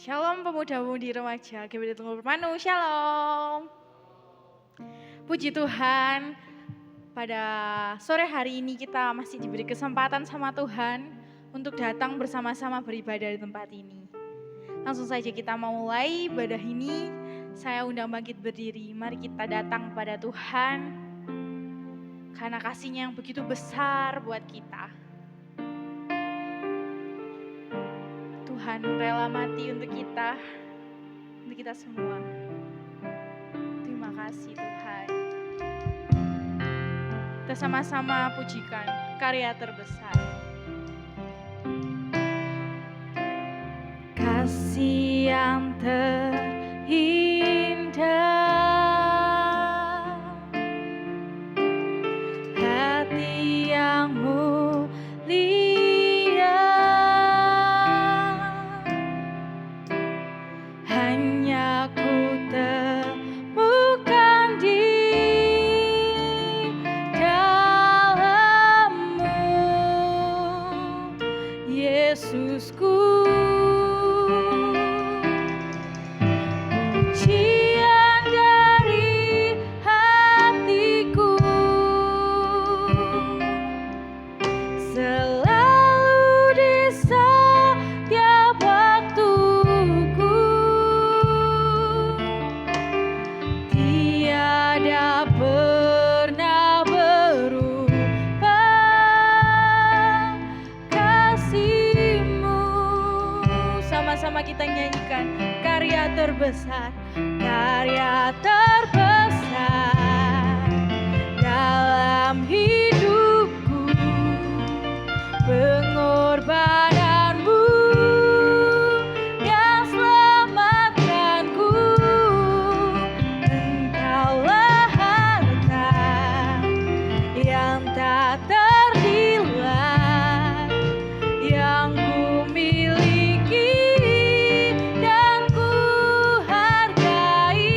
Shalom pemuda-pemudi remaja GBD Tunggal Permanu, Shalom. Puji Tuhan, pada sore hari ini kita masih diberi kesempatan sama Tuhan untuk datang bersama-sama beribadah di tempat ini. Langsung saja kita mau mulai ibadah ini. Saya undang bangkit berdiri, mari kita datang kepada Tuhan karena kasih-Nya yang begitu besar buat kita. Tuhan rela mati untuk kita semua. Terima kasih Tuhan. Kita sama-sama pujikan karya terbesar. Kasih yang terindah, hati yang mulia, hanya ku temukan di dalam-Mu, Yesusku. Pujian dari hatiku selalu di setiap waktuku, tiada pernah berubah kasih-Mu. Sama-sama kita nyanyikan karya terbesar dalam hidupku, pengorbanan-Mu yang selamatkanku. Engkaulah harta yang tak ternilai yang ku miliki dan ku hargai.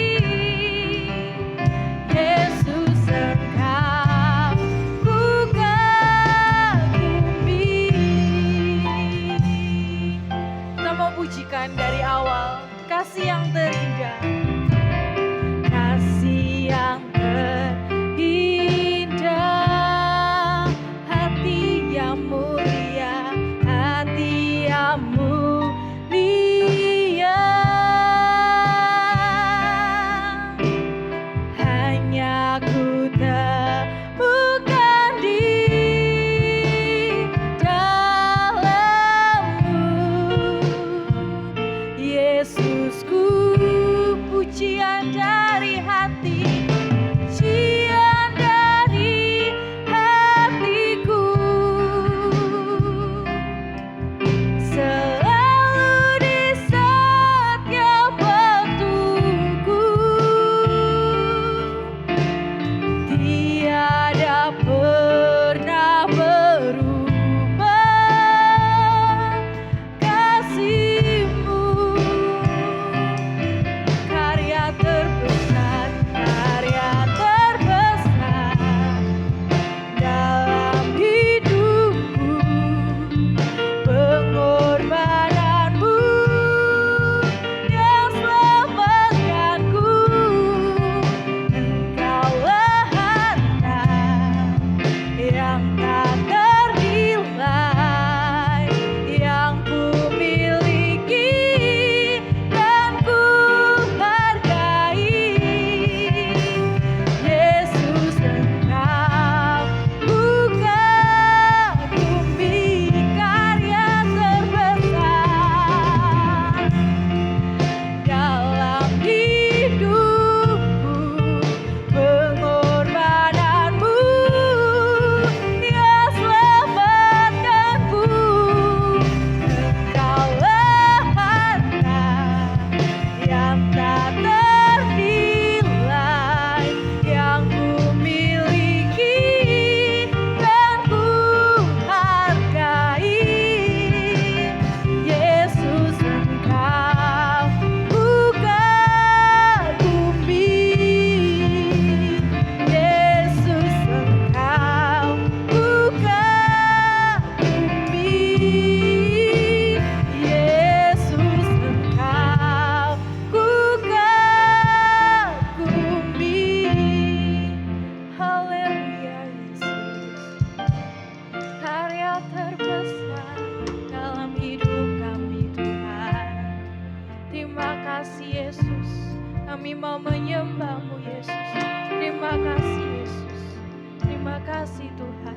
Terima kasih Tuhan,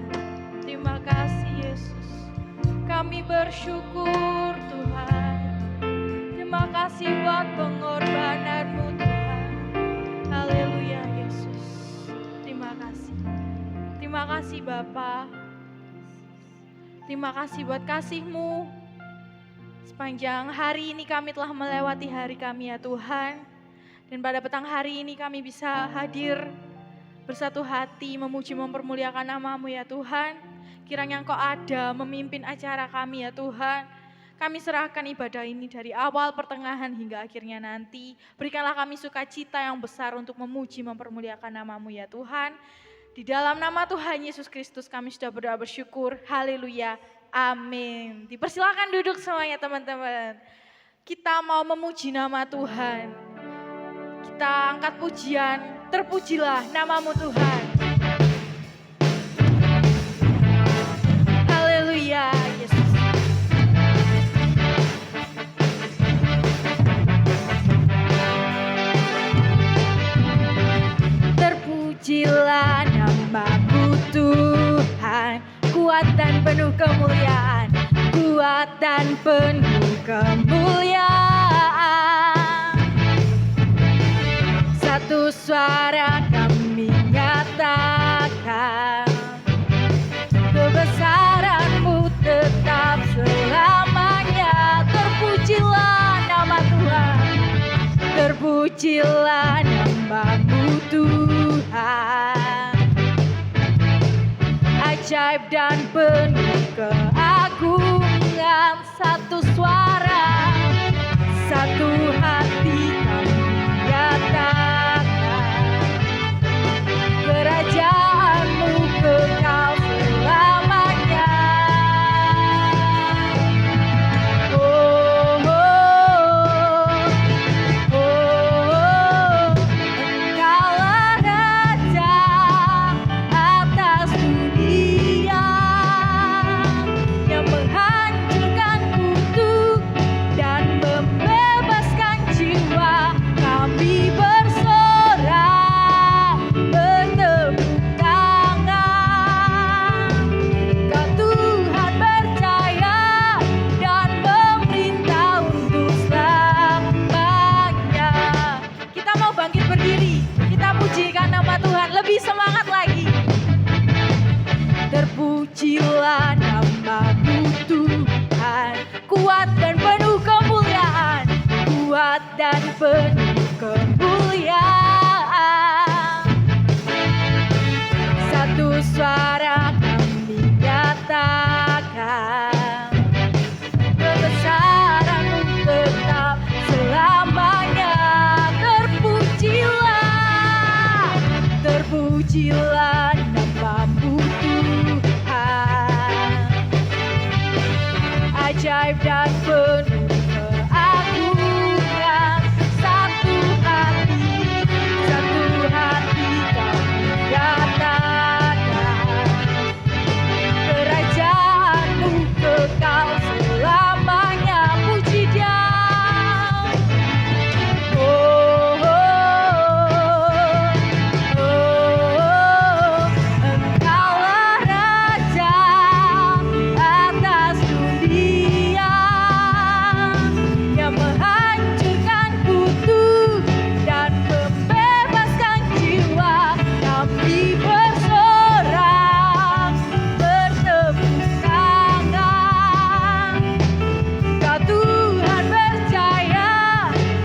terima kasih Yesus. Kami bersyukur Tuhan. Terima kasih buat pengorbanan-Mu Tuhan. Haleluya Yesus. Terima kasih. Terima kasih Bapa. Terima kasih buat kasih-Mu. Sepanjang hari ini kami telah melewati hari kami ya Tuhan. Dan pada petang hari ini kami bisa hadir bersatu hati memuji mempermuliakan nama-Mu ya Tuhan. Kiranya Engkau ada memimpin acara kami ya Tuhan. Kami serahkan ibadah ini dari awal, pertengahan hingga akhirnya nanti. Berikanlah kami sukacita yang besar untuk memuji mempermuliakan nama-Mu ya Tuhan. Di dalam nama Tuhan Yesus Kristus kami sudah berdoa bersyukur. Haleluya. Amin. Dipersilakan duduk semuanya teman-teman. Kita mau memuji nama Tuhan. Kita angkat pujian. Terpujilah nama-Mu Tuhan. Haleluya Yesus. Terpujilah nama-Mu Tuhan. Kuat dan penuh kemuliaan. Kuat dan penuh kemuliaan. Satu suara kami nyatakan, kebesaran-Mu tetap selamanya. Terpujilah nama Tuhan, terpujilah nama-Mu Tuhan. Ajaib dan penuh keagungan, satu suara, satu hati kami nyatakan. Kerajaan-Mu kekal selamanya. Oh, oh, oh, Engkaulah Raja atas dunia yang menghancurkan kutuk dan membebaskan jiwa. Kami bersorak, bertepuk tangan. Kau Tuhan percaya dan memerintah untuk selamanya. Kita mau bangkit berdiri, kita pujikan nama Tuhan, lebih semangat lagi. Terpujilah nama-Mu Tuhan, kuat dan penuh kemuliaan, kuat dan penuh kemuliaan. Satu suara kami nyatakan, kebesaran-Mu tetap selamanya. Terpujilah, terpujilah nama-Mu Tuhan. Ajaib dan penuh keagungan, satu hati kami nyatakan. Kerajaan-Mu kekal selamanya. Puji Dia. Oh, oh, oh, Engkaulah Raja atas dunia yang menghancurkan kutuk dan membebaskan jiwa. Kami bersorak, bertepuk tangan. Kau Tuhan percaya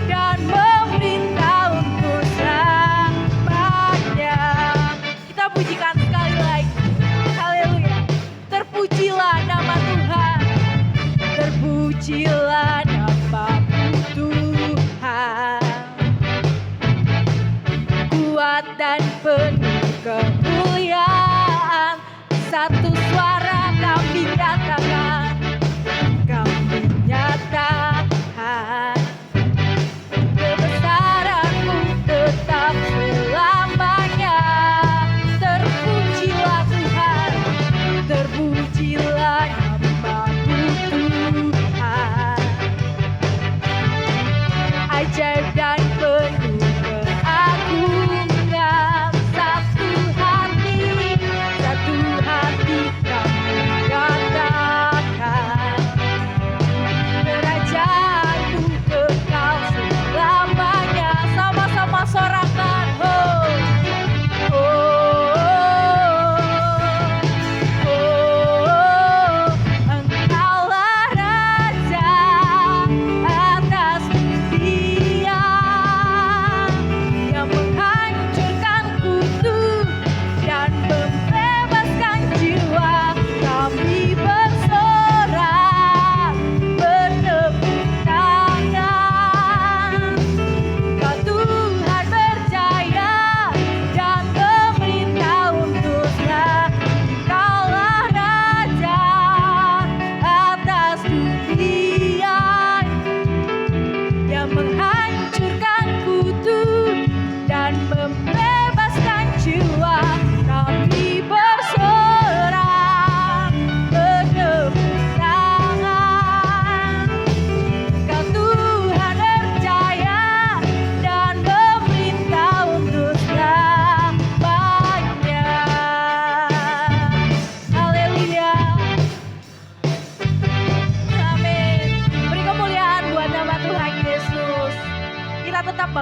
dan memerintah untuk selamanya. Kita pujikan sekali lagi. Haleluya. Terpujilah nama Tuhan, terpujilah nama-Mu Tuhan. Kuat dan penuh kemuliaan, satu suara kami nyatakan, kami nyatakan. Kebesaran-Mu tetap selamanya. Terpujilah Tuhan, terpujilah nama-Mu Tuhan. Ajaib dan penuh keagungan, satu hati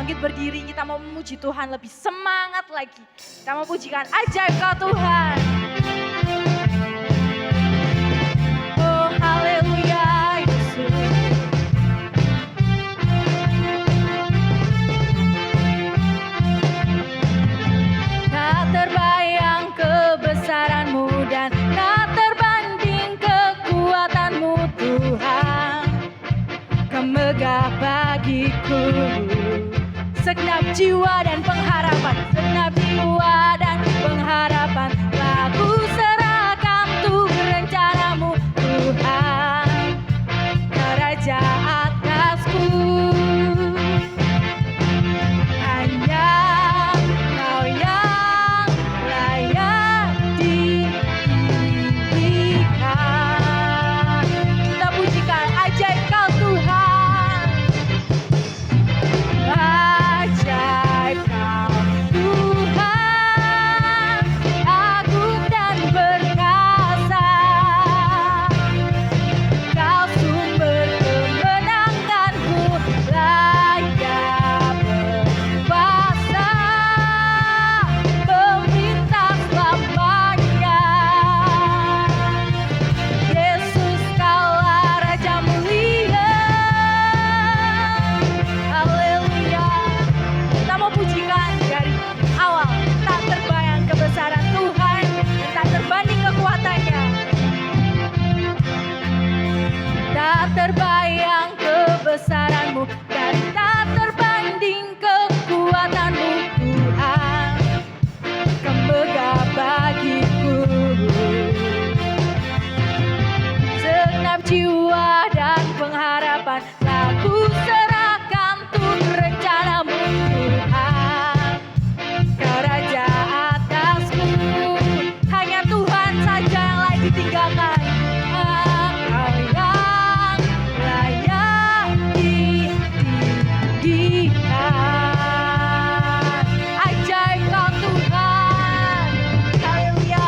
bangkit berdiri, kita mau memuji Tuhan lebih semangat lagi. Kita mau pujikan ajaib Kau Tuhan. Oh haleluya Yesus. Tak terbayang kebesaran-Mu dan tak terbanding kekuatan-Mu Tuhan. Kau megah bagiku segenap jiwa dan pengharapan, segenap jiwa dan pengharapan. Laku serahkan untuk rencana-Mu Tuhan, Kau Raja atasku. Hanya Kau yang layak ditinggikan. Kita pujikan ajaib Kau Tuhan. Ajaib Kau Tuhan, agung dan perkasa. Kau sumber kemenanganku, layak berkuasa, pemerintah selamanya. Yesus Kaulah Raja mulia. Haleluya. Kita mau pujikan dari awal. Tak terbayang kebesaran Tuhan dan tak terbanding kekuatannya. Tak terbayang kebesaran-Mu dan tak terbanding kekuatan-Mu Tuhan. Kau megah bagiku segenap jiwa dan pengharapan. Laku serahkan untuk rencana-Mu Tuhan, Kau Raja atasku. Hanya Tuhan saja yang layak ditinggalkan. Kau yang layak ditinggikan. Ajaib Kau Tuhan. Haleluya.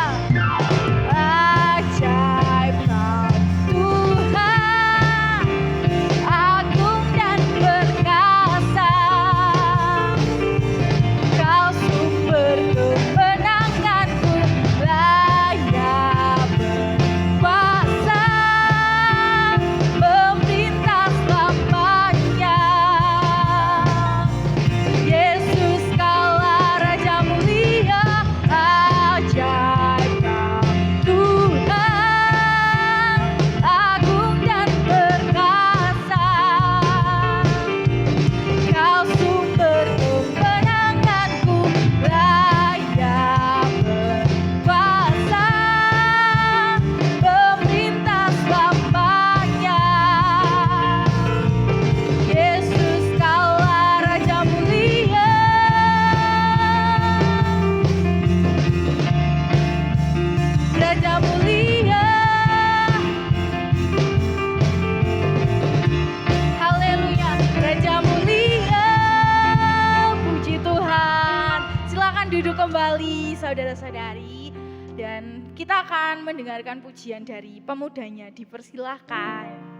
Ajaib Kau Tuhan, agung dan perkasa. Kau sumber kemenanganku, layak berkuasa, pemerintah selamanya. Yesus Kaulah Raja mulia. Ajaib Kau Tuhan, agung dan perkasa. Kau sumber kemenanganku, layak berkuasa, pemerintah selamanya. Yesus Kaulah Raja mulia. Raja mulia. Haleluya. Raja mulia. Puji Tuhan. Silakan duduk kembali saudara-saudari. Dan kita akan mendengarkan pujian dari pemudanya. Dipersilahkan.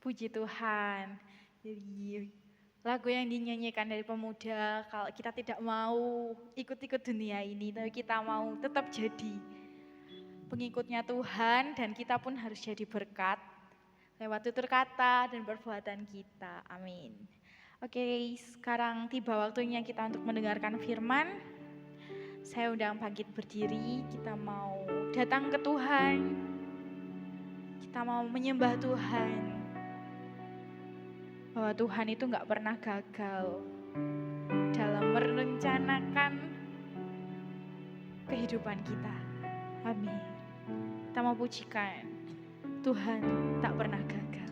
Puji Tuhan. Jadi lagu yang dinyanyikan dari pemuda, kalau kita tidak mau ikut-ikut dunia ini, tapi kita mau tetap jadi pengikutnya Tuhan, dan kita pun harus jadi berkat lewat tutur kata dan perbuatan kita. Amin. Oke, sekarang tiba waktunya kita untuk mendengarkan firman. Saya undang bangkit berdiri, kita mau datang ke Tuhan, kita mau menyembah Tuhan. Bahwa Tuhan itu gak pernah gagal dalam merencanakan kehidupan kita. Amin. Kita mau pujikan Tuhan tak pernah gagal.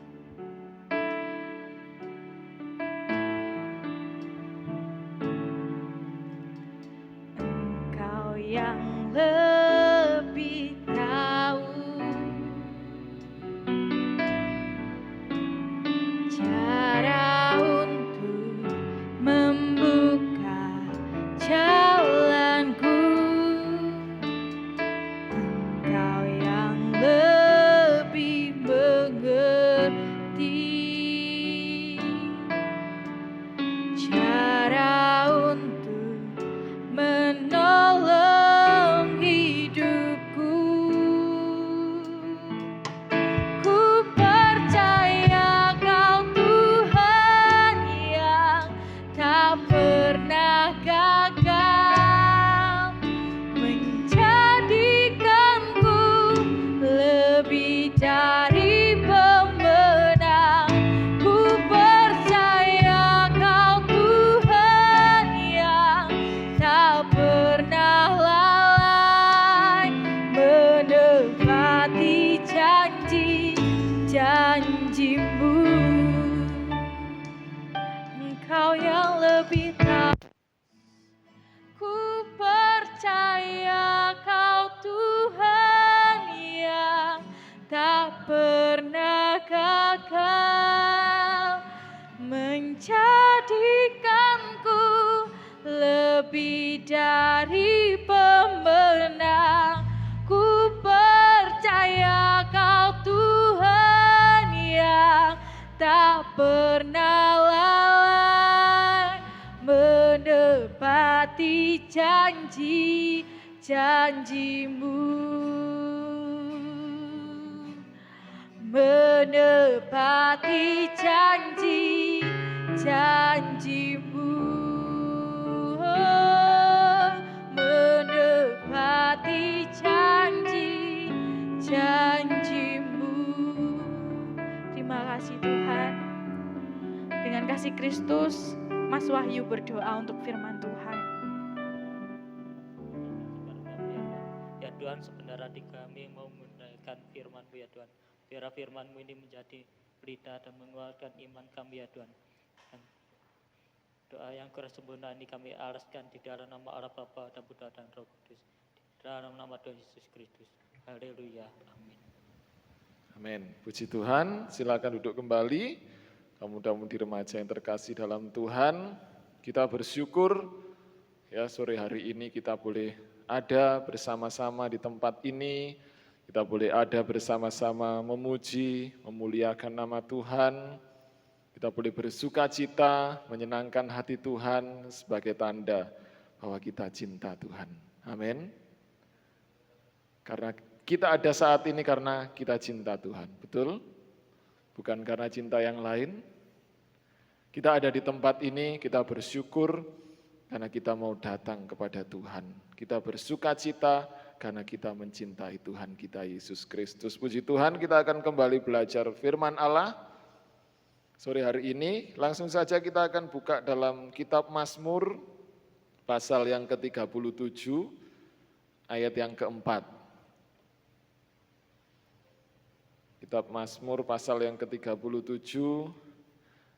Engkau yang lebih tahu cara untuk membuka jalanku. Engkau yang lebih mengerti cara untuk menolong hidupku. Ku percaya Kau Tuhan yang tak pernah gagal, menjadikanku lebih dari pemenang. Ku percaya Kau Tuhan yang tak pernah lalai, menepati janji-janjimu. Engkau yang lebih tahu. Ku percaya Kau Tuhan yang tak pernah gagal, menjadikanku lebih dari pemenang. Ku percaya Kau Tuhan yang tak pernah lalai, menepati janji-janjimu, menepati janji-janjimu, menepati janji-janjimu. Terima kasih Tuhan. Dengan kasih Kristus, Mas Wahyu berdoa untuk firman Tuhan. Ya Tuhan, sebentar hati kami mau menunaikan firman-Mu ya Tuhan. Biar firman-Mu ini menjadi pelita dan menguatkan iman kami ya Tuhan. Dan doa yang keras sempurna ini kami alaskan di dalam nama Allah Bapa dan Putra dan Roh Kudus. Di dalam nama Tuhan Yesus Kristus. Haleluya. Amin. Amin. Puji Tuhan. Silakan duduk kembali. Mudah-mudahan remaja yang terkasih dalam Tuhan, kita bersyukur ya sore hari ini kita boleh ada bersama-sama di tempat ini, kita boleh ada bersama-sama memuji, memuliakan nama Tuhan, kita boleh bersuka cita, menyenangkan hati Tuhan sebagai tanda bahwa kita cinta Tuhan. Amin. Karena kita ada saat ini karena kita cinta Tuhan, betul? Bukan karena cinta yang lain. Kita ada di tempat ini, kita bersyukur karena kita mau datang kepada Tuhan. Kita bersuka cita karena kita mencintai Tuhan kita Yesus Kristus. Puji Tuhan, kita akan kembali belajar firman Allah. Sore hari ini, langsung saja kita akan buka dalam kitab Mazmur, pasal yang ke-37, ayat yang keempat. Kitab Mazmur pasal yang ke-37,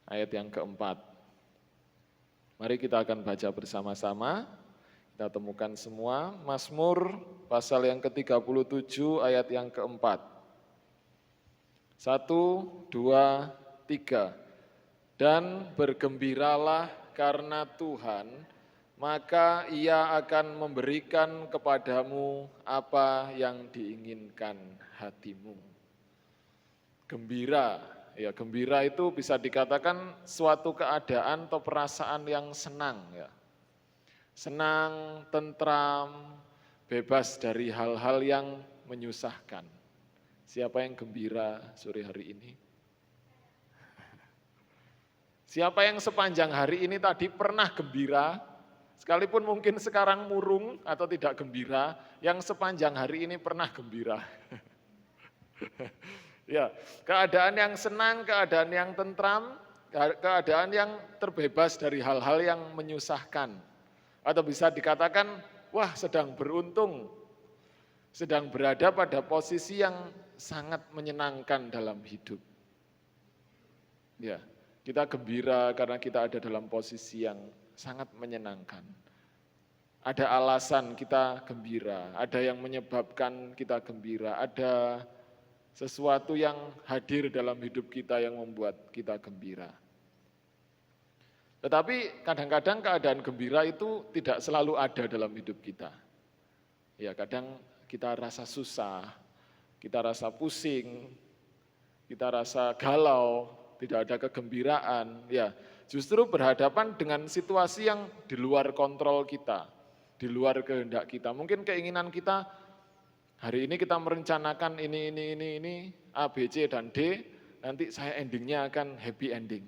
ayat yang keempat. Mari kita akan baca bersama-sama. Kita temukan semua. Mazmur pasal yang ke-37, ayat yang keempat. 1, 2, 3. Dan bergembiralah karena Tuhan, maka Ia akan memberikan kepadamu apa yang diinginkan hatimu. Gembira Ya, gembira itu bisa dikatakan suatu keadaan atau perasaan yang senang ya. Senang, tentram, bebas dari hal-hal yang menyusahkan. Siapa yang gembira sore hari ini? Siapa yang sepanjang hari ini tadi pernah gembira, sekalipun mungkin sekarang murung atau tidak gembira, yang sepanjang hari ini pernah gembira. Ya, keadaan yang senang, keadaan yang tentram, keadaan yang terbebas dari hal-hal yang menyusahkan. Atau bisa dikatakan, wah sedang beruntung, sedang berada pada posisi yang sangat menyenangkan dalam hidup. Ya, kita gembira karena kita ada dalam posisi yang sangat menyenangkan. Ada alasan kita gembira, ada yang menyebabkan kita gembira, ada sesuatu yang hadir dalam hidup kita yang membuat kita gembira. Tetapi kadang-kadang keadaan gembira itu tidak selalu ada dalam hidup kita. Ya, kadang kita rasa susah, kita rasa pusing, kita rasa galau, tidak ada kegembiraan. Ya, justru berhadapan dengan situasi yang di luar kontrol kita, di luar kehendak kita. Mungkin keinginan kita hari ini kita merencanakan ini, A, B, C, dan D, nanti saya endingnya akan happy ending.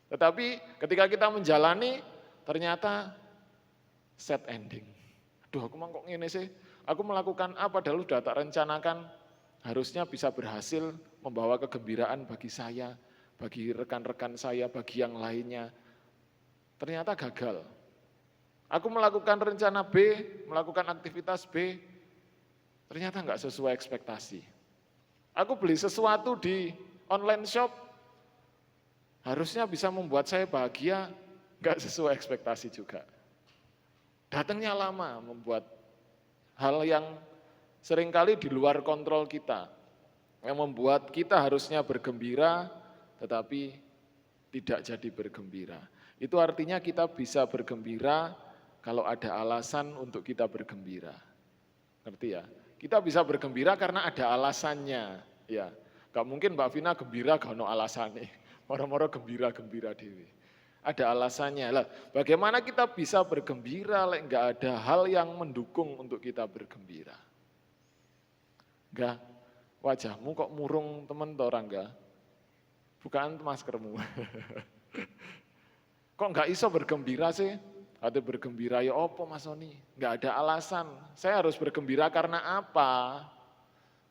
Tetapi ketika kita menjalani, ternyata sad ending. Aduh, aku kok ngene sih, aku melakukan apa padahal sudah tak rencanakan, harusnya bisa berhasil membawa kegembiraan bagi saya, bagi rekan-rekan saya, bagi yang lainnya. Ternyata gagal. Aku melakukan rencana B, melakukan aktivitas B, ternyata enggak sesuai ekspektasi. Aku beli sesuatu di online shop, harusnya bisa membuat saya bahagia, enggak sesuai ekspektasi juga. Datangnya lama, membuat hal yang seringkali di luar kontrol kita, yang membuat kita harusnya bergembira, tetapi tidak jadi bergembira. Itu artinya kita bisa bergembira kalau ada alasan untuk kita bergembira. Ngerti ya? Kita bisa bergembira karena ada alasannya, ya. Gak mungkin Mbak Vina gembira gak ada alasannya, moro-moro gembira-gembira dewi. Ada alasannya lah. Bagaimana kita bisa bergembira lek nggak ada hal yang mendukung untuk kita bergembira? Enggak, wajahmu kok murung temen orang enggak? Bukan maskermu. Kok nggak iso bergembira sih? Atau bergembira ya opo Mas Soni? Nggak ada alasan. Saya harus bergembira karena apa?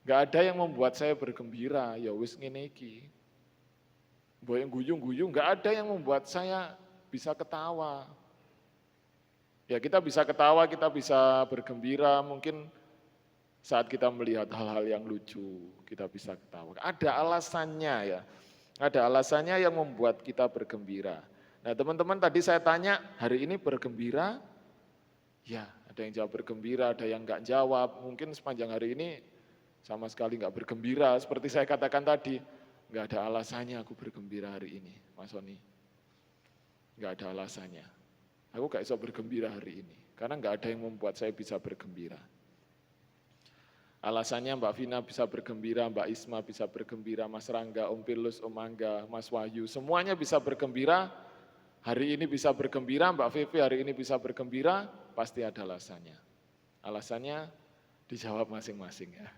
Nggak ada yang membuat saya bergembira. Ya wis ngene iki. Mbok yang guyung-guyung, nggak ada yang membuat saya bisa ketawa. Ya kita bisa ketawa, kita bisa bergembira, mungkin saat kita melihat hal-hal yang lucu, kita bisa ketawa. Ada alasannya ya, ada alasannya yang membuat kita bergembira. Nah teman-teman tadi saya tanya, hari ini bergembira? Ya ada yang jawab bergembira, ada yang enggak jawab. Mungkin sepanjang hari ini sama sekali enggak bergembira. Seperti saya katakan tadi, enggak ada alasannya aku bergembira hari ini, Mas Soni. Enggak ada alasannya. Aku enggak bisa bergembira hari ini, karena enggak ada yang membuat saya bisa bergembira. Alasannya Mbak Vina bisa bergembira, Mbak Isma bisa bergembira, Mas Rangga, Om Pilus, Om Angga, Mas Wahyu, semuanya bisa bergembira. Hari ini bisa bergembira, Mbak Vivi hari ini bisa bergembira, pasti ada alasannya. Alasannya dijawab masing-masing ya.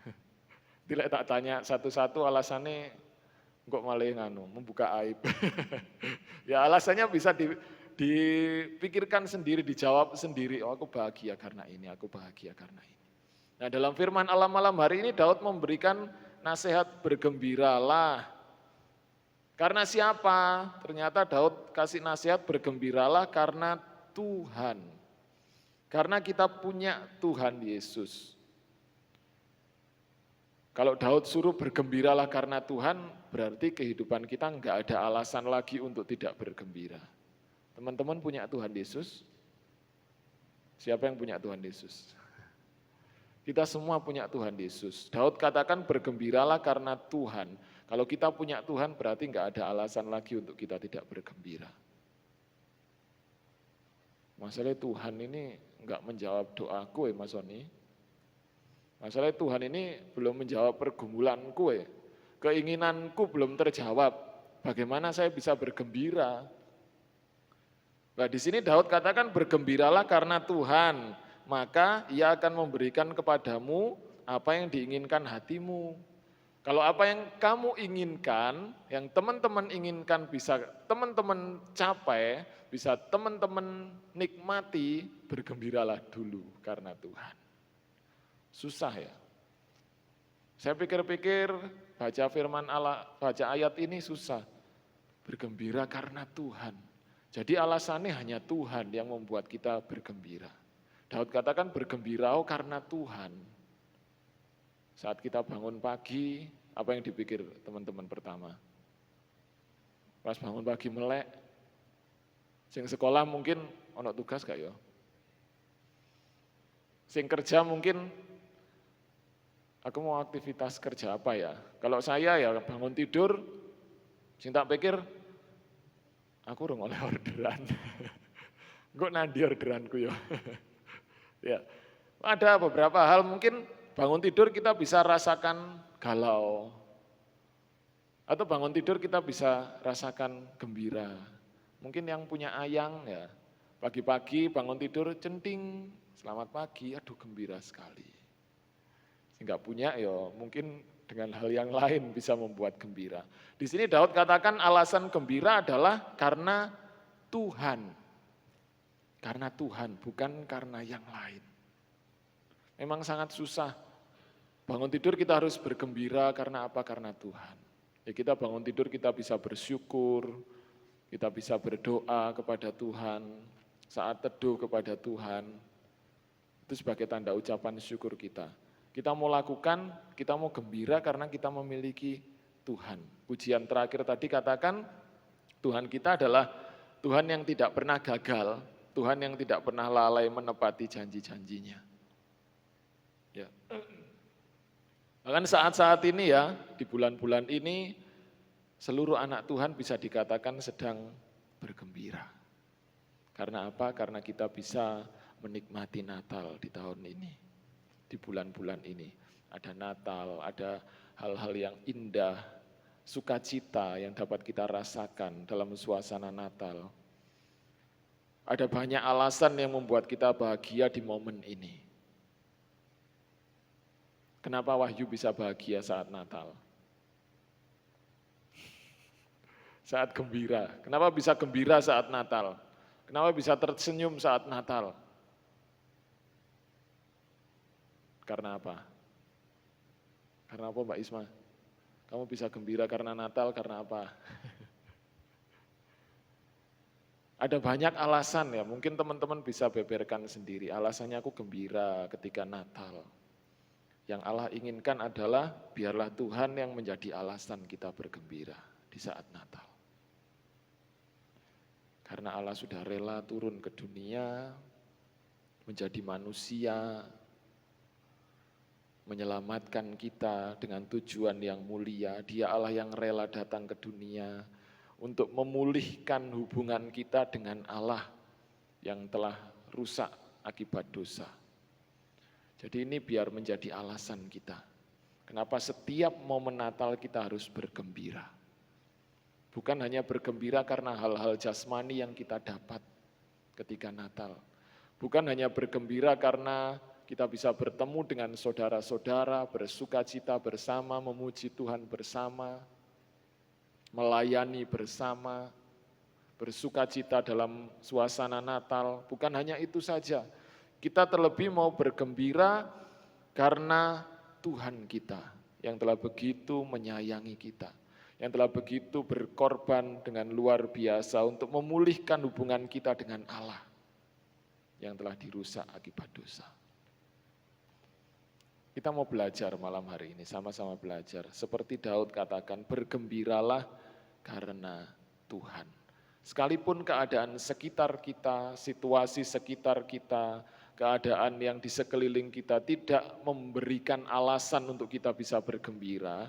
Tidak tak tanya satu-satu alasannya kok malah nganu, membuka aib. Ya alasannya bisa dipikirkan sendiri, dijawab sendiri. Oh aku bahagia karena ini, aku bahagia karena ini. Nah dalam firman Allah malam hari ini Daud memberikan nasihat bergembiralah. Karena siapa? Ternyata Daud kasih nasihat bergembiralah karena Tuhan. Karena kita punya Tuhan Yesus. Kalau Daud suruh bergembiralah karena Tuhan, berarti kehidupan kita enggak ada alasan lagi untuk tidak bergembira. Teman-teman punya Tuhan Yesus? Siapa yang punya Tuhan Yesus? Kita semua punya Tuhan Yesus. Daud katakan bergembiralah karena Tuhan. Kalau kita punya Tuhan berarti enggak ada alasan lagi untuk kita tidak bergembira. Masalah Tuhan ini enggak menjawab doaku Mas Soni. Masalah Tuhan ini belum menjawab pergumulanku keinginanku belum terjawab, bagaimana saya bisa bergembira? Nah, di sini Daud katakan bergembiralah karena Tuhan, maka Ia akan memberikan kepadamu apa yang diinginkan hatimu. Kalau apa yang kamu inginkan, yang teman-teman inginkan bisa teman-teman capai, bisa teman-teman nikmati, bergembiralah dulu karena Tuhan. Susah ya. Saya pikir-pikir baca firman Allah, baca ayat ini susah. Bergembira karena Tuhan. Jadi alasannya hanya Tuhan yang membuat kita bergembira. Daud katakan bergembirau karena Tuhan. Saat kita bangun pagi, apa yang dipikir teman-teman pertama? Pas bangun pagi melek, sing sekolah mungkin ono tugas gak ya? Sing kerja mungkin, aku mau aktivitas kerja apa ya? Kalau saya ya bangun tidur, sing tak pikir, aku urung oleh orderan. Kok nandi orderanku ya? Ya, ada beberapa hal mungkin bangun tidur kita bisa rasakan galau. Atau bangun tidur kita bisa rasakan gembira. Mungkin yang punya ayang ya, pagi-pagi bangun tidur centing, selamat pagi, aduh gembira sekali. Enggak punya ya mungkin dengan hal yang lain bisa membuat gembira. Di sini Daud katakan alasan gembira adalah karena Tuhan. Karena Tuhan, bukan karena yang lain. Memang sangat susah. Bangun tidur kita harus bergembira karena apa? Karena Tuhan. Ya kita bangun tidur kita bisa bersyukur, kita bisa berdoa kepada Tuhan, saat teduh kepada Tuhan. Itu sebagai tanda ucapan syukur kita. Kita mau lakukan, kita mau gembira karena kita memiliki Tuhan. Pujian terakhir tadi katakan, Tuhan kita adalah Tuhan yang tidak pernah gagal, Tuhan yang tidak pernah lalai menepati janji-janjinya. Ya. Bahkan saat-saat ini ya, di bulan-bulan ini, seluruh anak Tuhan bisa dikatakan sedang bergembira. Karena apa? Karena kita bisa menikmati Natal di tahun ini, di bulan-bulan ini. Ada Natal, ada hal-hal yang indah, sukacita yang dapat kita rasakan dalam suasana Natal. Ada banyak alasan yang membuat kita bahagia di momen ini. Kenapa Wahyu bisa bahagia saat Natal? Saat gembira. Kenapa bisa gembira saat Natal? Kenapa bisa tersenyum saat Natal? Karena apa? Karena apa Mbak Isma? Kamu bisa gembira karena Natal, karena apa? Ada banyak alasan ya, mungkin teman-teman bisa beberkan sendiri. Alasannya aku gembira ketika Natal. Yang Allah inginkan adalah biarlah Tuhan yang menjadi alasan kita bergembira di saat Natal. Karena Allah sudah rela turun ke dunia, menjadi manusia, menyelamatkan kita dengan tujuan yang mulia. Dia Allah yang rela datang ke dunia untuk memulihkan hubungan kita dengan Allah yang telah rusak akibat dosa. Jadi ini biar menjadi alasan kita. Kenapa setiap momen Natal kita harus bergembira. Bukan hanya bergembira karena hal-hal jasmani yang kita dapat ketika Natal. Bukan hanya bergembira karena kita bisa bertemu dengan saudara-saudara, bersukacita bersama, memuji Tuhan bersama, melayani bersama, bersukacita dalam suasana Natal. Bukan hanya itu saja. Kita terlebih mau bergembira karena Tuhan kita yang telah begitu menyayangi kita, yang telah begitu berkorban dengan luar biasa untuk memulihkan hubungan kita dengan Allah yang telah dirusak akibat dosa. Kita mau belajar malam hari ini, sama-sama belajar. Seperti Daud katakan, bergembiralah karena Tuhan. Sekalipun keadaan sekitar kita, situasi sekitar kita, keadaan yang di sekeliling kita tidak memberikan alasan untuk kita bisa bergembira,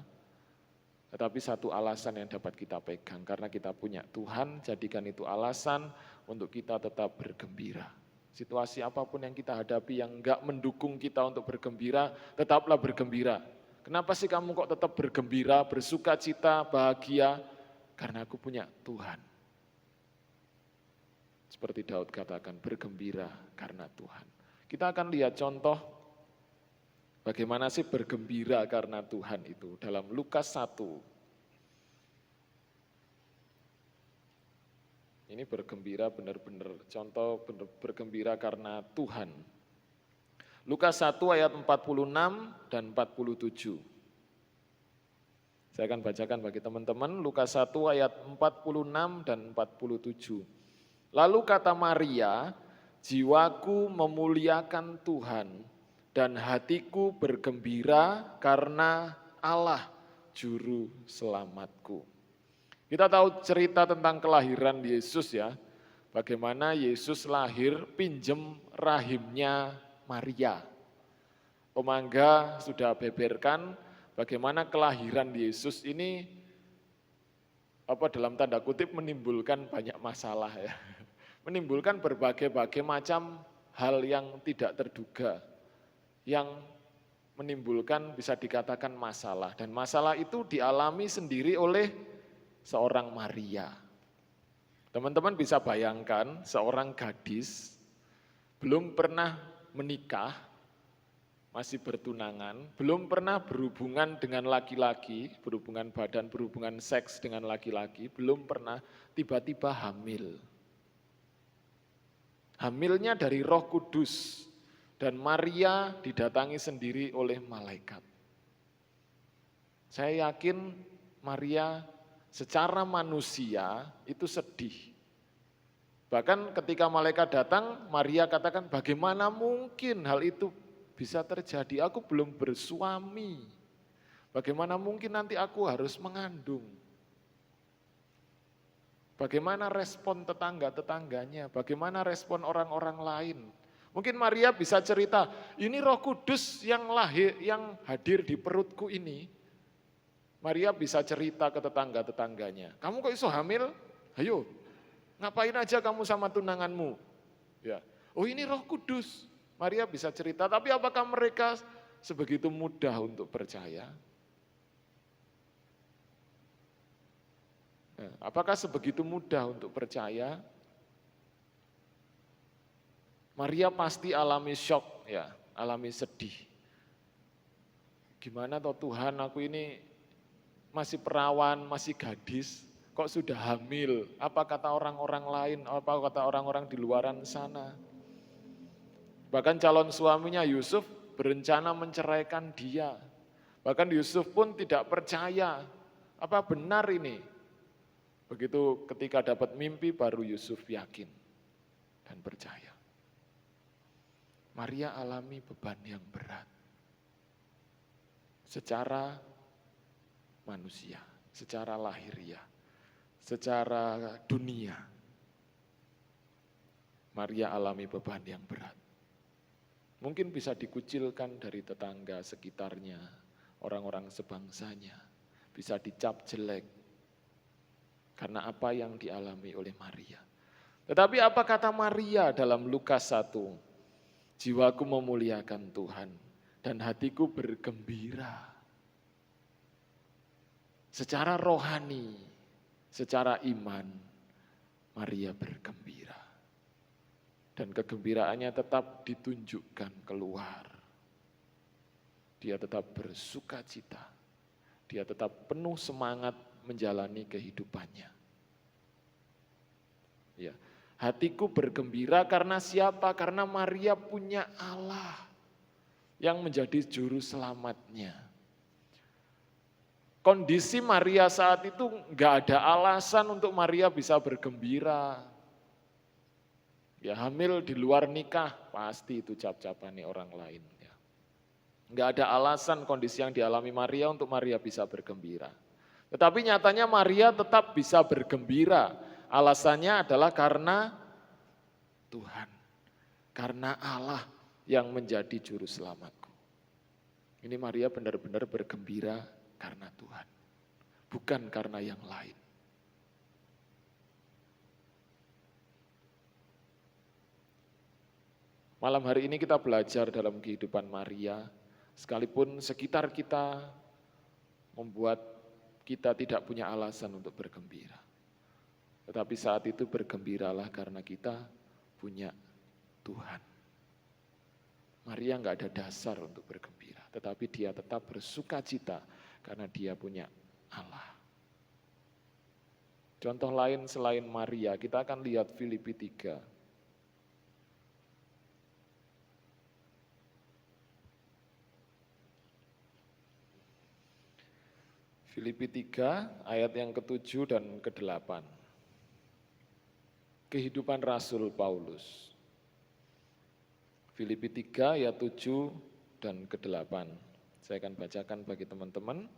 tetapi satu alasan yang dapat kita pegang, karena kita punya Tuhan, jadikan itu alasan untuk kita tetap bergembira. Situasi apapun yang kita hadapi yang enggak mendukung kita untuk bergembira, tetaplah bergembira. Kenapa sih kamu kok tetap bergembira, bersuka cita, bahagia? Karena aku punya Tuhan. Seperti Daud katakan, bergembira karena Tuhan. Kita akan lihat contoh bagaimana sih bergembira karena Tuhan itu dalam Lukas 1. Ini bergembira benar-benar contoh bergembira karena Tuhan. Lukas 1 ayat 46 dan 47. Saya akan bacakan bagi teman-teman Lukas 1 ayat 46 dan 47. Lalu kata Maria, jiwaku memuliakan Tuhan dan hatiku bergembira karena Allah juru selamatku. Kita tahu cerita tentang kelahiran Yesus ya, bagaimana Yesus lahir pinjem rahimnya Maria. Om Angga sudah beberkan bagaimana kelahiran Yesus ini dalam tanda kutip menimbulkan banyak masalah ya. Menimbulkan berbagai-bagai macam hal yang tidak terduga, yang menimbulkan bisa dikatakan masalah. Dan masalah itu dialami sendiri oleh seorang Maria. Teman-teman bisa bayangkan seorang gadis belum pernah menikah, masih bertunangan, belum pernah berhubungan dengan laki-laki, berhubungan badan, berhubungan seks dengan laki-laki, belum pernah, tiba-tiba hamil. Hamilnya dari Roh Kudus, dan Maria didatangi sendiri oleh malaikat. Saya yakin Maria secara manusia itu sedih. Bahkan ketika malaikat datang, Maria katakan, bagaimana mungkin hal itu bisa terjadi? Aku belum bersuami. Bagaimana mungkin nanti aku harus mengandung? Bagaimana respon tetangga-tetangganya? Bagaimana respon orang-orang lain? Mungkin Maria bisa cerita, ini Roh Kudus yang hadir di perutku ini. Maria bisa cerita ke tetangga-tetangganya, kamu kok iso hamil? Ayo, ngapain aja kamu sama tunanganmu? Ya. Oh ini Roh Kudus. Maria bisa cerita, tapi apakah mereka sebegitu mudah untuk percaya? Nah, apakah sebegitu mudah untuk percaya? Maria pasti alami shock ya, alami sedih. Gimana toh Tuhan, aku ini masih perawan, masih gadis, kok sudah hamil? Apa kata orang-orang lain, apa kata orang-orang di luaran sana? Bahkan calon suaminya Yusuf berencana menceraikan dia. Bahkan Yusuf pun tidak percaya, apa benar ini? Begitu ketika dapat mimpi baru Yusuf yakin dan percaya. Maria alami beban yang berat secara manusia, secara lahiriah, secara dunia. Maria alami beban yang berat. Mungkin bisa dikucilkan dari tetangga sekitarnya, orang-orang sebangsanya, bisa dicap jelek karena apa yang dialami oleh Maria. Tetapi apa kata Maria dalam Lukas 1? Jiwaku memuliakan Tuhan dan hatiku bergembira. Secara rohani, secara iman, Maria bergembira. Dan kegembiraannya tetap ditunjukkan keluar. Dia tetap bersuka cita. Dia tetap penuh semangat menjalani kehidupannya. Ya, hatiku bergembira karena siapa? Karena Maria punya Allah yang menjadi juru selamatnya. Kondisi Maria saat itu nggak ada alasan untuk Maria bisa bergembira. Ya hamil di luar nikah, pasti itu cap-capan orang lain. Ya. Nggak ada alasan kondisi yang dialami Maria untuk Maria bisa bergembira. Tetapi nyatanya Maria tetap bisa bergembira. Alasannya adalah karena Tuhan. Karena Allah yang menjadi juru selamatku. Ini Maria benar-benar bergembira karena Tuhan, bukan karena yang lain. Malam hari ini kita belajar dalam kehidupan Maria, Sekalipun sekitar kita membuat kita tidak punya alasan untuk bergembira. Tetapi saat itu bergembiralah karena kita punya Tuhan. Maria enggak ada dasar untuk bergembira, tetapi dia tetap bersuka cita karena dia punya Allah. Contoh lain selain Maria, kita akan lihat Filipi 3. Filipi 3 ayat yang ke-7 dan ke-8. Kehidupan Rasul Paulus. Filipi 3 ayat 7 dan ke-8. Saya akan bacakan bagi teman-teman.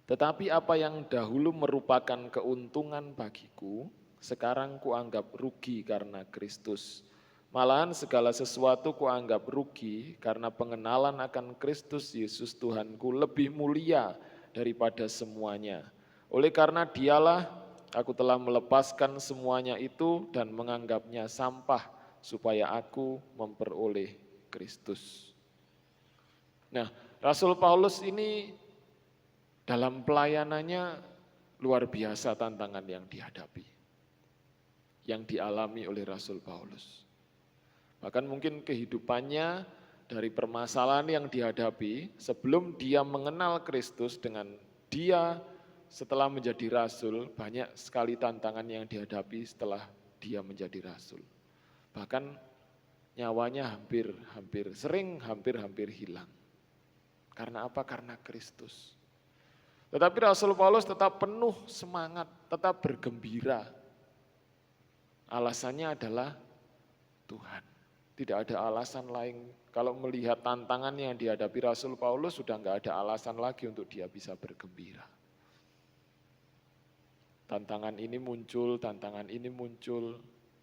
Tetapi apa yang dahulu merupakan keuntungan bagiku, sekarang kuanggap rugi karena Kristus. Malahan segala sesuatu kuanggap rugi karena pengenalan akan Kristus Yesus Tuhanku lebih mulia daripada semuanya. Oleh karena dialah aku telah melepaskan semuanya itu dan menganggapnya sampah supaya aku memperoleh Kristus. Nah, Rasul Paulus ini dalam pelayanannya luar biasa tantangan yang dihadapi, yang dialami oleh Rasul Paulus. Bahkan mungkin kehidupannya dari permasalahan yang dihadapi sebelum dia mengenal Kristus dengan dia setelah menjadi rasul, banyak sekali tantangan yang dihadapi setelah dia menjadi rasul. Bahkan nyawanya hampir hilang. Karena apa? Karena Kristus. Tetapi Rasul Paulus tetap penuh semangat, tetap bergembira. Alasannya adalah Tuhan. Tidak ada alasan lain. Kalau melihat tantangan yang dihadapi Rasul Paulus, sudah enggak ada alasan lagi untuk dia bisa bergembira. Tantangan ini muncul,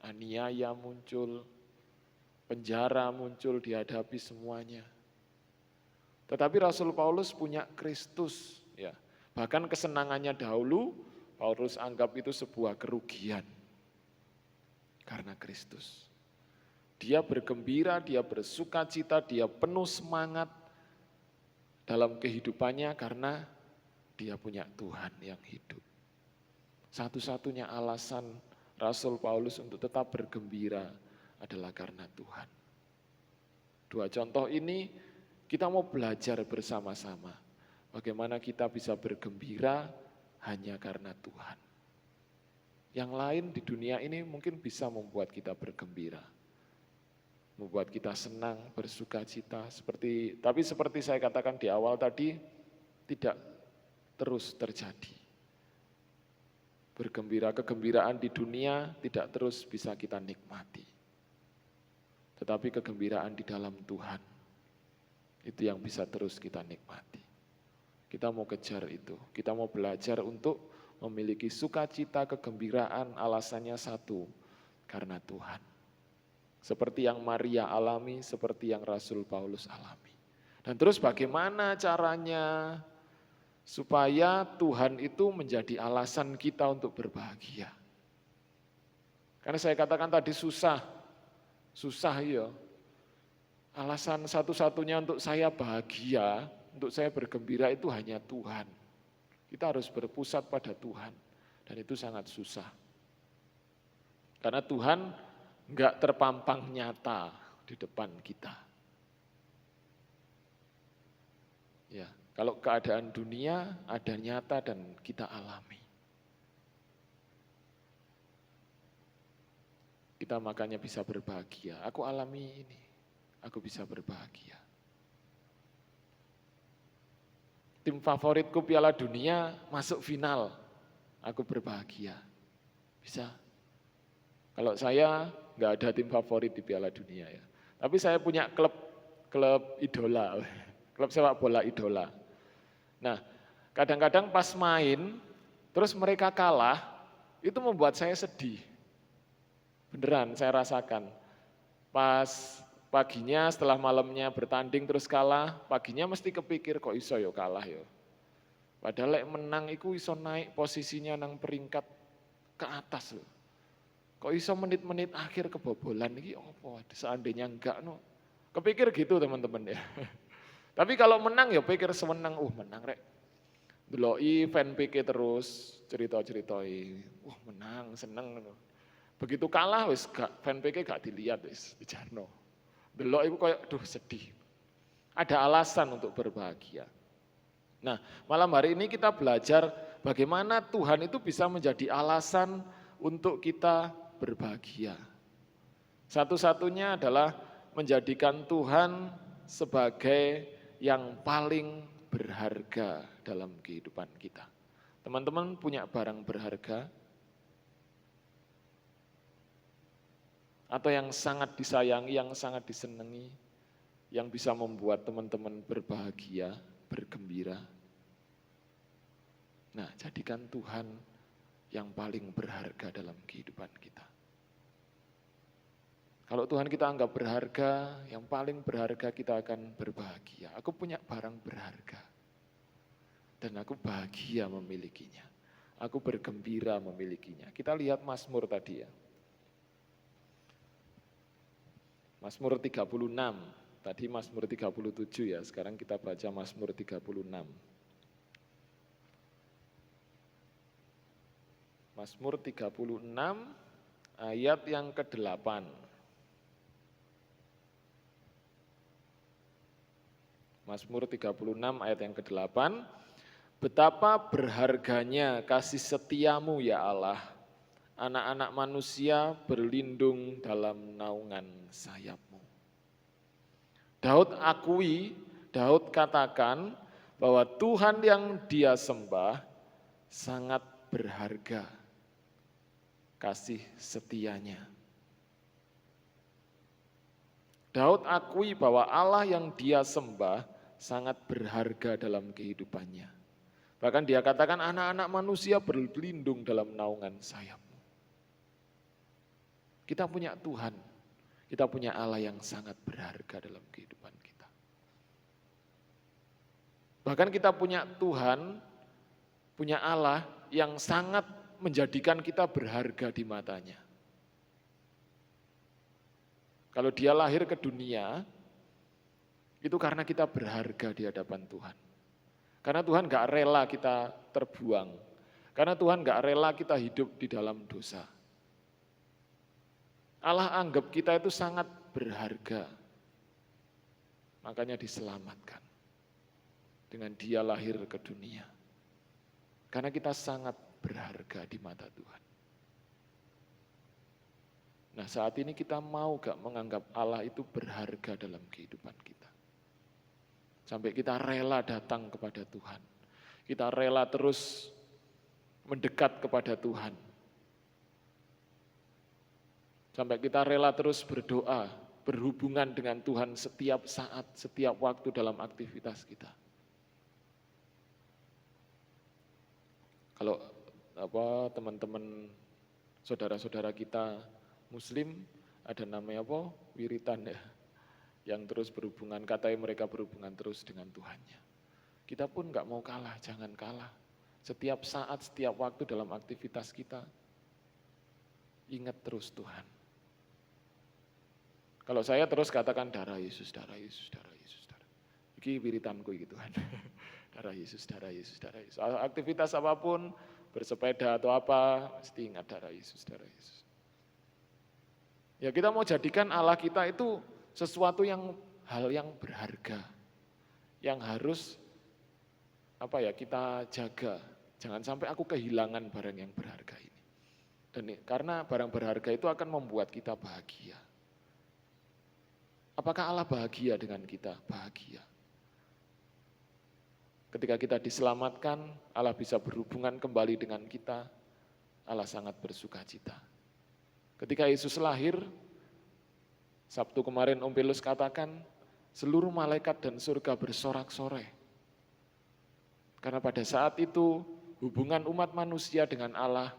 aniaya muncul, penjara muncul, dihadapi semuanya. Tetapi Rasul Paulus punya Kristus, ya. Bahkan kesenangannya dahulu, Paulus anggap itu sebuah kerugian karena Kristus. Dia bergembira, dia bersuka cita, dia penuh semangat dalam kehidupannya karena dia punya Tuhan yang hidup. Satu-satunya alasan Rasul Paulus untuk tetap bergembira adalah karena Tuhan. Dua contoh ini kita mau belajar bersama-sama. Bagaimana kita bisa bergembira hanya karena Tuhan. Yang lain di dunia ini mungkin bisa membuat kita bergembira. Membuat kita senang, bersuka cita. Tapi seperti saya katakan di awal tadi, tidak terus terjadi. Kegembiraan di dunia tidak terus bisa kita nikmati. Tetapi kegembiraan di dalam Tuhan, itu yang bisa terus kita nikmati. Kita mau kejar itu, kita mau belajar untuk memiliki sukacita, kegembiraan, alasannya satu, karena Tuhan. Seperti yang Maria alami, seperti yang Rasul Paulus alami. Dan terus bagaimana caranya supaya Tuhan itu menjadi alasan kita untuk berbahagia. Karena saya katakan tadi susah ya. Alasan satu-satunya untuk saya bahagia, untuk saya bergembira itu hanya Tuhan. Kita harus berpusat pada Tuhan, dan itu sangat susah. Karena Tuhan enggak terpampang nyata di depan kita. Ya, kalau keadaan dunia ada nyata dan kita alami. Kita makanya bisa berbahagia. Aku alami ini, aku bisa berbahagia. Tim favoritku Piala Dunia masuk final, aku berbahagia. Bisa. Kalau saya enggak ada tim favorit di Piala Dunia ya. Tapi saya punya klub idola, klub sepak bola idola. Nah, kadang-kadang pas main, terus mereka kalah, itu membuat saya sedih. Beneran, saya rasakan. Pas paginya setelah malamnya bertanding terus kalah, paginya mesti kepikir kok iso yo kalah yo. Padahal lek menang iku iso naik posisinya nang peringkat ke atas loh. Kok iso menit-menit akhir kebobolan iki apa? Seandainya enggak no, Kepikir gitu teman-teman ya. Tapi kalau menang ya pikir semenang, menang rek. Deloki fan PK terus, cerita-ceritoi, menang, seneng. Begitu kalah wis fan PK gak dilihat wis, dijarno. Delok iku koyo sedih. Ada alasan untuk berbahagia. Nah, malam hari ini kita belajar bagaimana Tuhan itu bisa menjadi alasan untuk kita berbahagia. Satu-satunya adalah menjadikan Tuhan sebagai yang paling berharga dalam kehidupan kita. Teman-teman punya barang berharga? Atau yang sangat disayangi, yang sangat disenangi, yang bisa membuat teman-teman berbahagia, bergembira? Nah, jadikan Tuhan yang paling berharga dalam kehidupan kita. Kalau Tuhan kita anggap berharga, yang paling berharga kita akan berbahagia. Aku punya barang berharga. Dan aku bahagia memilikinya. Aku bergembira memilikinya. Kita lihat Mazmur tadi ya. Mazmur 36. Tadi Mazmur 37 ya. Sekarang kita baca Mazmur 36. Mazmur 36 ayat yang ke-8. Mazmur 36 ayat yang ke-8. Betapa berharganya kasih setiamu ya Allah. Anak-anak manusia berlindung dalam naungan sayapmu. Daud katakan bahwa Tuhan yang dia sembah sangat berharga kasih setianya. Daud akui bahwa Allah yang dia sembah sangat berharga dalam kehidupannya. Bahkan dia katakan anak-anak manusia berlindung dalam naungan sayapmu. Kita punya Tuhan, kita punya Allah yang sangat berharga dalam kehidupan kita. Bahkan kita punya Tuhan, punya Allah yang sangat menjadikan kita berharga di matanya. Kalau dia lahir ke dunia, itu karena kita berharga di hadapan Tuhan. Karena Tuhan gak rela kita terbuang. Karena Tuhan gak rela kita hidup di dalam dosa. Allah anggap kita itu sangat berharga. Makanya diselamatkan. Dengan dia lahir ke dunia. Karena kita sangat berharga di mata Tuhan. Nah, saat ini kita mau gak menganggap Allah itu berharga dalam kehidupan kita. Sampai kita rela datang kepada Tuhan. Kita rela terus mendekat kepada Tuhan. Sampai kita rela terus berdoa, berhubungan dengan Tuhan setiap saat, setiap waktu dalam aktivitas kita. Kalau teman-teman saudara-saudara kita Muslim ada namanya wiritan ya, yang terus berhubungan, katanya mereka berhubungan terus dengan Tuhannya. Kita pun gak mau kalah, jangan kalah. Setiap saat, setiap waktu dalam aktivitas kita, ingat terus Tuhan. Kalau saya terus katakan darah Yesus, darah Yesus, darah Yesus, darah. Ini wiritanku gitu kan. Darah Yesus, darah Yesus, darah Yesus. Aktivitas apapun, bersepeda atau apa, mesti ingat darah Yesus, darah Yesus. Ya kita mau jadikan Allah kita itu sesuatu hal yang berharga, yang harus kita jaga. Jangan sampai aku kehilangan barang yang berharga ini. Dan karena barang berharga itu akan membuat kita bahagia. Apakah Allah bahagia dengan kita? Bahagia. Ketika kita diselamatkan, Allah bisa berhubungan kembali dengan kita. Allah sangat bersukacita. Ketika Yesus lahir, Sabtu kemarin Om Pelus katakan, seluruh malaikat dan surga bersorak-sorai. Karena pada saat itu, hubungan umat manusia dengan Allah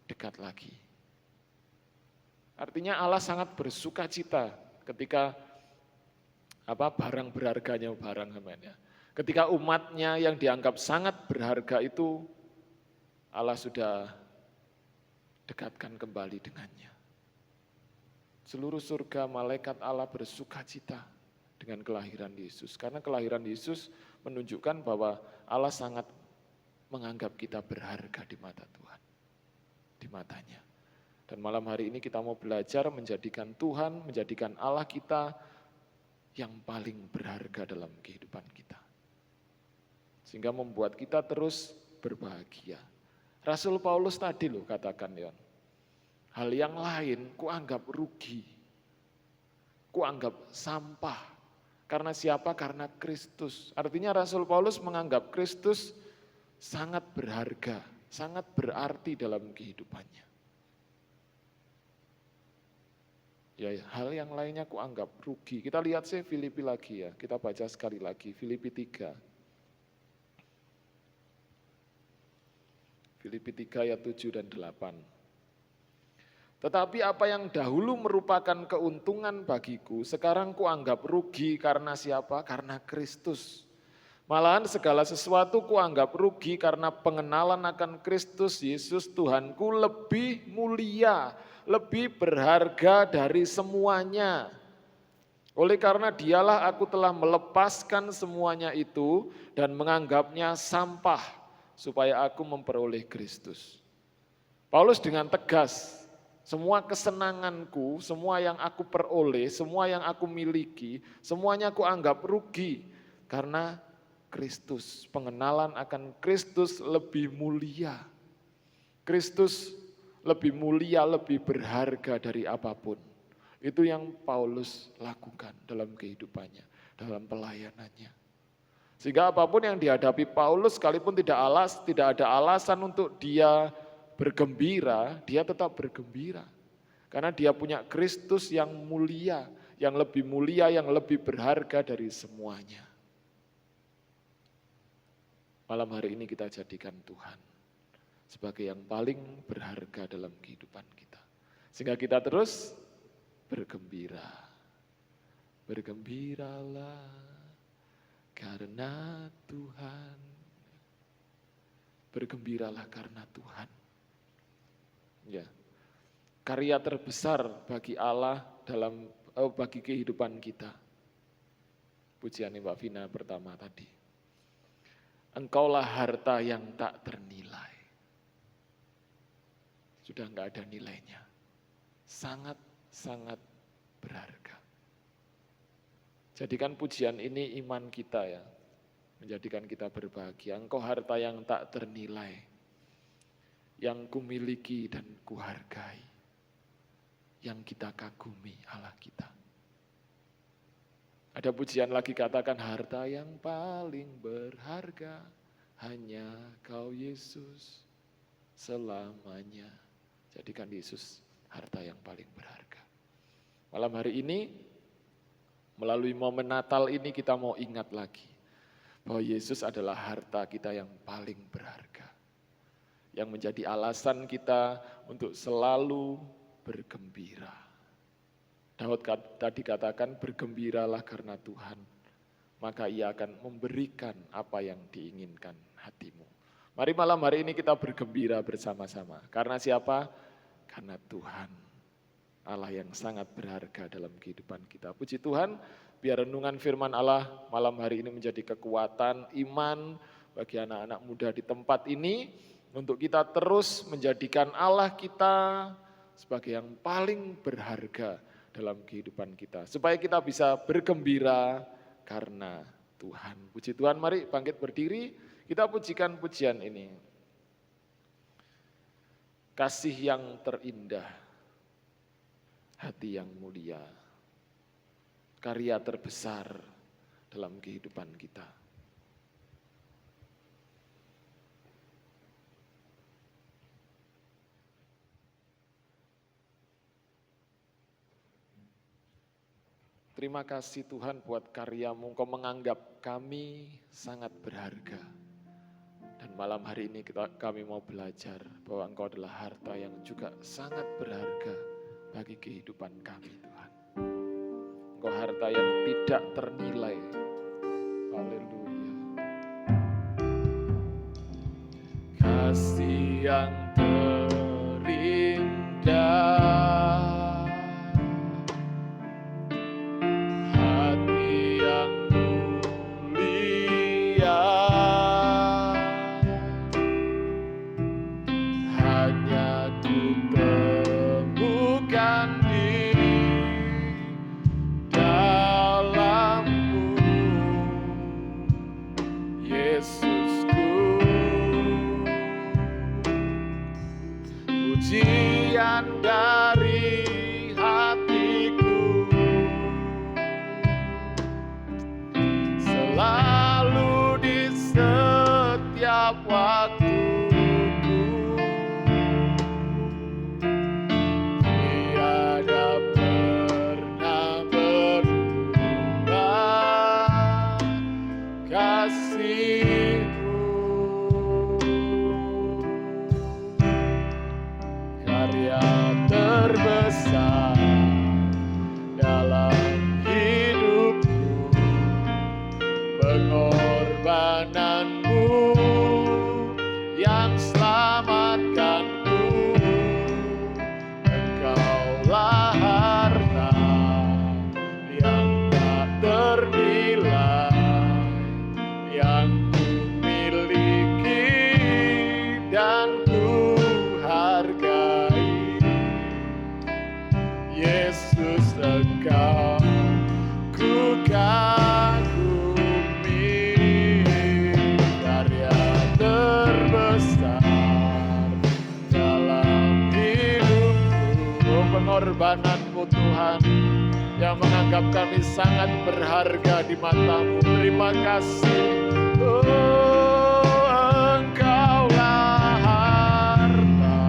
dekat lagi. Artinya Allah sangat bersukacita ketika barang berharganya ketika umatnya yang dianggap sangat berharga itu, Allah sudah dekatkan kembali dengannya. Seluruh surga malaikat Allah bersukacita dengan kelahiran Yesus. Karena kelahiran Yesus menunjukkan bahwa Allah sangat menganggap kita berharga di mata Tuhan, di matanya. Dan malam hari ini kita mau belajar menjadikan Tuhan, menjadikan Allah kita yang paling berharga dalam kehidupan kita. Sehingga membuat kita terus berbahagia. Rasul Paulus tadi loh katakan, Yon, hal yang lain kuanggap rugi, kuanggap sampah. Karena siapa? Karena Kristus. Artinya Rasul Paulus menganggap Kristus sangat berharga, sangat berarti dalam kehidupannya. Ya, hal yang lainnya kuanggap rugi. Kita lihat sih Filipi lagi ya, kita baca sekali lagi, Filipi 3. Filipi 3 ayat 7 dan 8. Tetapi apa yang dahulu merupakan keuntungan bagiku, sekarang kuanggap rugi karena siapa? Karena Kristus. Malahan segala sesuatu kuanggap rugi karena pengenalan akan Kristus Yesus Tuhanku lebih mulia, lebih berharga dari semuanya. Oleh karena dialah aku telah melepaskan semuanya itu dan menganggapnya sampah supaya aku memperoleh Kristus. Paulus dengan tegas, semua kesenanganku, semua yang aku peroleh, semua yang aku miliki, semuanya aku anggap rugi karena Kristus. Pengenalan akan Kristus lebih mulia. Kristus lebih mulia, lebih berharga dari apapun. Itu yang Paulus lakukan dalam kehidupannya, dalam pelayanannya. Sehingga apapun yang dihadapi Paulus, sekalipun tidak ada alasan untuk dia bergembira, dia tetap bergembira. Karena dia punya Kristus yang mulia, yang lebih berharga dari semuanya. Malam hari ini kita jadikan Tuhan sebagai yang paling berharga dalam kehidupan kita. Sehingga kita terus bergembira. Bergembiralah karena Tuhan. Bergembiralah karena Tuhan. Ya, karya terbesar bagi Allah bagi kehidupan kita. Pujian Mbak Vina pertama tadi. Engkaulah harta yang tak ternilai. Sudah enggak ada nilainya. Sangat berharga. Jadikan pujian ini iman kita ya. Menjadikan kita berbahagia. Engkau harta yang tak ternilai. Yang kumiliki dan kuhargai, yang kita kagumi Allah kita. Ada pujian lagi katakan harta yang paling berharga, hanya Kau Yesus selamanya. Jadikan Yesus harta yang paling berharga. Malam hari ini, melalui momen Natal ini kita mau ingat lagi, bahwa Yesus adalah harta kita yang paling berharga. Yang menjadi alasan kita untuk selalu bergembira. Daud tadi katakan bergembiralah karena Tuhan, maka Ia akan memberikan apa yang diinginkan hatimu. Mari malam hari ini kita bergembira bersama-sama. Karena siapa? Karena Tuhan, Allah yang sangat berharga dalam kehidupan kita. Puji Tuhan, biar renungan firman Allah malam hari ini menjadi kekuatan iman bagi anak-anak muda di tempat ini, untuk kita terus menjadikan Allah kita sebagai yang paling berharga dalam kehidupan kita. Supaya kita bisa bergembira karena Tuhan. Puji Tuhan, mari bangkit berdiri, kita pujikan pujian ini. Kasih yang terindah, hati yang mulia, karya terbesar dalam kehidupan kita. Terima kasih Tuhan buat karya-Mu, Engkau menganggap kami sangat berharga. Dan malam hari ini kami mau belajar bahwa Engkau adalah harta yang juga sangat berharga bagi kehidupan kami Tuhan. Engkau harta yang tidak ternilai. Haleluya. Kasih yang terindah, hati pengorbanan-Mu Tuhan, yang menganggap kami sangat berharga di mata-Mu. Terima kasih. Engkaulah harta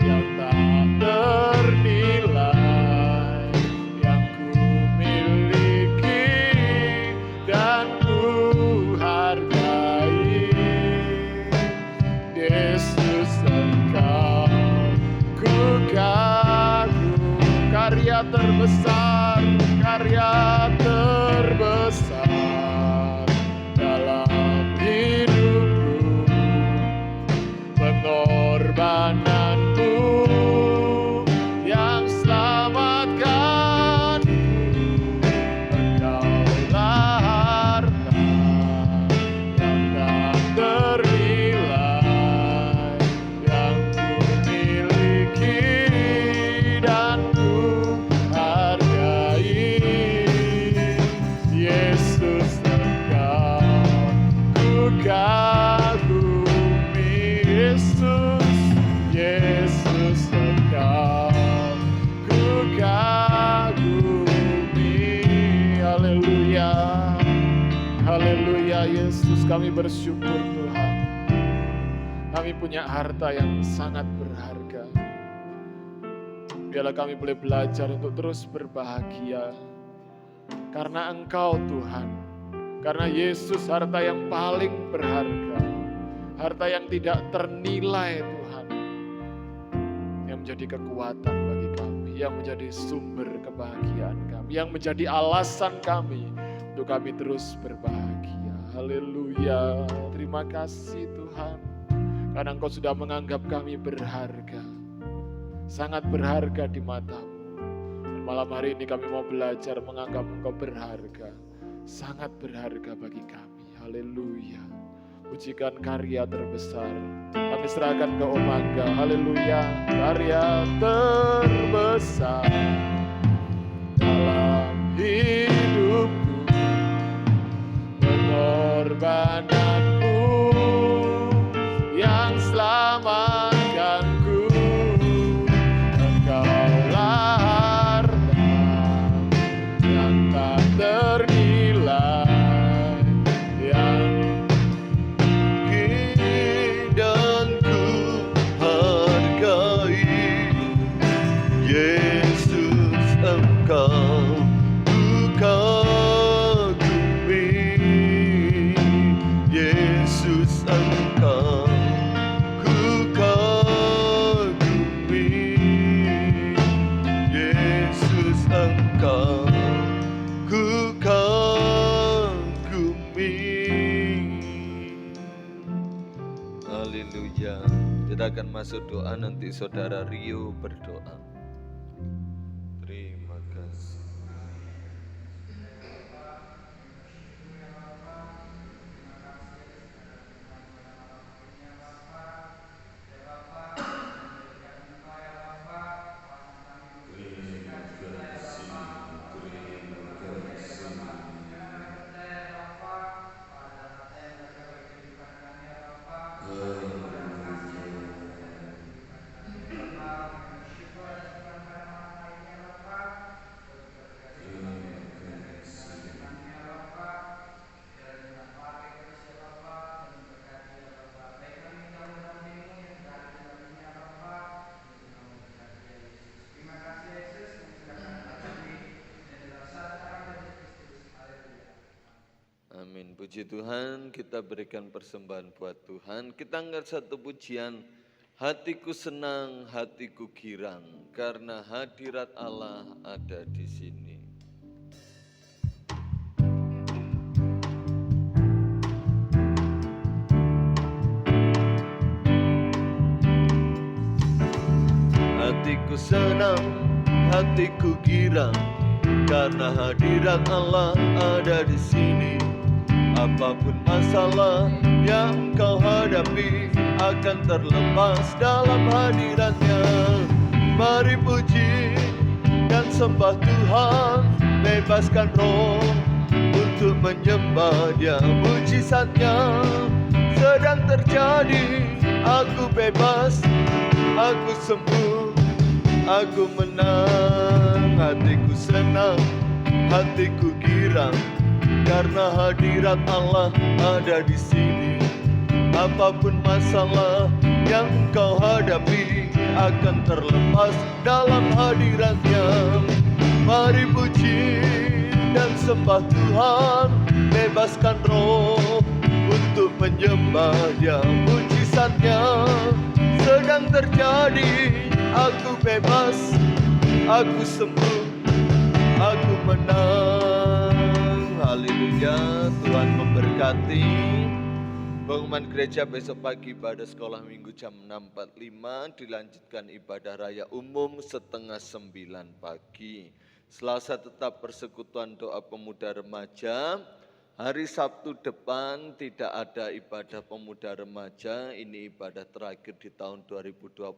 yang tak ternilai, yang ku miliki dan ku hargai. Yesus, Engkau ku kagum, karya terbesar dalam hidupku, pengorbanan-Mu yang selamatkanku. Engkaulah harta yang tak ternilai, yang ku miliki dan ku hargai. Yesus, Engkau ku kagumi. Yesus, Engkau ku kagumi. Haleluya, haleluya. Yesus, kami bersyukur Tuhan, kami punya harta yang sangat berharga. Biarlah kami boleh belajar untuk terus berbahagia karena Engkau Tuhan, karena Yesus harta yang paling berharga, harta yang tidak ternilai Tuhan, yang menjadi kekuatan bagi kami, yang menjadi sumber kebahagiaan kami, yang menjadi alasan kami untuk kami terus berbahagia. Haleluya, terima kasih Tuhan, karena Engkau sudah menganggap kami berharga, sangat berharga di mata-Mu. Dan malam hari ini kami mau belajar menganggap Engkau berharga, sangat berharga bagi kami. Haleluya. Pujikan karya terbesar, kami serahkan ke Om Angga. Haleluya. Karya terbesar dalam hidupku, pengorbanan-Mu yang selamatkanku. Engkaulah harta yang tak ternilai, yang dan ku hargai. Yesus, Engkau ku kagumi. Yesus, Engkau ku kagumi. Yesus, Engkau ku kagumi. Haleluya. Kita akan masuk doa, nanti Saudara Rio berdoa. Terima kasih. Amin. Puji Tuhan, kita berikan persembahan buat Tuhan. Kita angkat satu pujian. Hatiku senang, hatiku girang, karena hadirat Allah ada di sini. Hatiku senang, hatiku girang, karena hadirat Allah ada di sini. Apapun masalah yang kau hadapi akan terlepas dalam hadiratnya. Mari puji dan sembah Tuhan, bebaskan roh untuk menyembah Dia. Mujizatnya sedang terjadi, aku bebas, aku sembuh, aku menang, hatiku senang, hatiku girang, karena hadirat Allah ada di sini. Apapun masalah yang kau hadapi akan terlepas dalam hadiratnya. Mari puji dan sembah Tuhan, bebaskan roh untuk menyembah Dia. Mujizatnya sedang terjadi, aku bebas, aku sembuh, aku menang. Haleluya, Tuhan memberkati. Pengumuman gereja besok pagi ibadah sekolah minggu jam 6.45, dilanjutkan ibadah raya umum setengah 9 pagi. Selasa tetap persekutuan doa pemuda remaja. Hari Sabtu depan tidak ada ibadah pemuda remaja, ini ibadah terakhir di tahun 2022.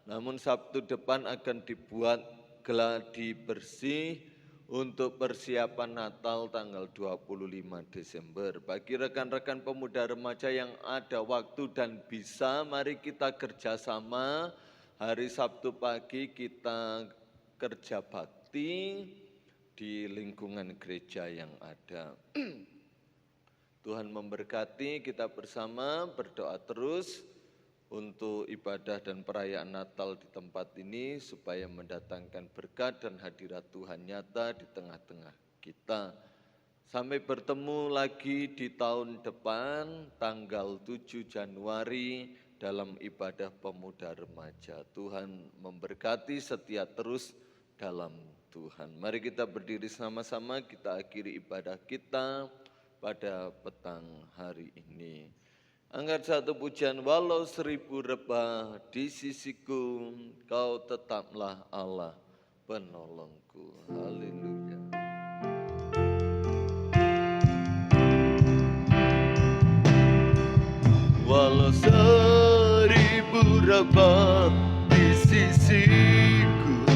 Namun Sabtu depan akan dibuat gladi bersih untuk persiapan Natal tanggal 25 Desember. Bagi rekan-rekan pemuda remaja yang ada waktu dan bisa, mari kita kerjasama. Hari Sabtu pagi kita kerja bakti di lingkungan gereja yang ada. Tuhan memberkati, kita bersama berdoa terus untuk ibadah dan perayaan Natal di tempat ini supaya mendatangkan berkat dan hadirat Tuhan nyata di tengah-tengah kita. Sampai bertemu lagi di tahun depan tanggal 7 Januari dalam ibadah pemuda remaja. Tuhan memberkati, setia terus dalam Tuhan. Mari kita berdiri sama-sama, kita akhiri ibadah kita pada petang hari ini. Angkat satu pujian, walau 1000 rebah di sisiku, kau tetaplah Allah penolongku. Haleluya. Walau 1000 rebah di sisiku,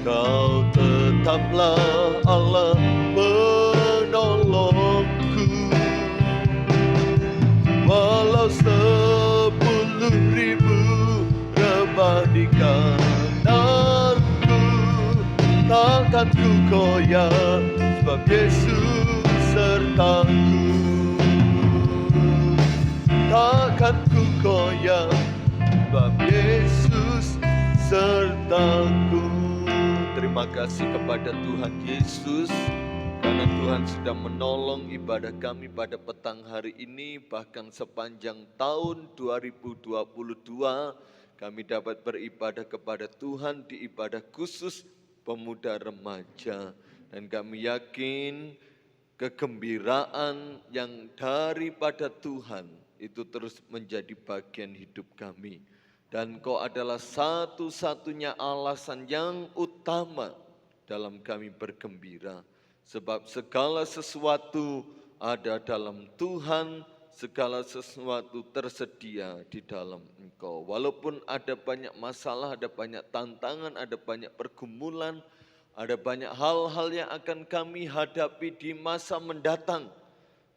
kau tetaplah Allah penolongku. Walau 10.000 rebah di kananku, takkan ku goyah, sebab Yesus sertaku. Takkan ku goyah, sebab Yesus sertaku. Terima kasih kepada Tuhan Yesus, karena Tuhan sudah menolong ibadah kami pada petang hari ini, bahkan sepanjang tahun 2022 kami dapat beribadah kepada Tuhan di ibadah khusus pemuda remaja. Dan kami yakin kegembiraan yang daripada Tuhan itu terus menjadi bagian hidup kami. Dan Kau adalah satu-satunya alasan yang utama dalam kami bergembira. Sebab segala sesuatu ada dalam Tuhan, segala sesuatu tersedia di dalam Engkau. Walaupun ada banyak masalah, ada banyak tantangan, ada banyak pergumulan, ada banyak hal-hal yang akan kami hadapi di masa mendatang.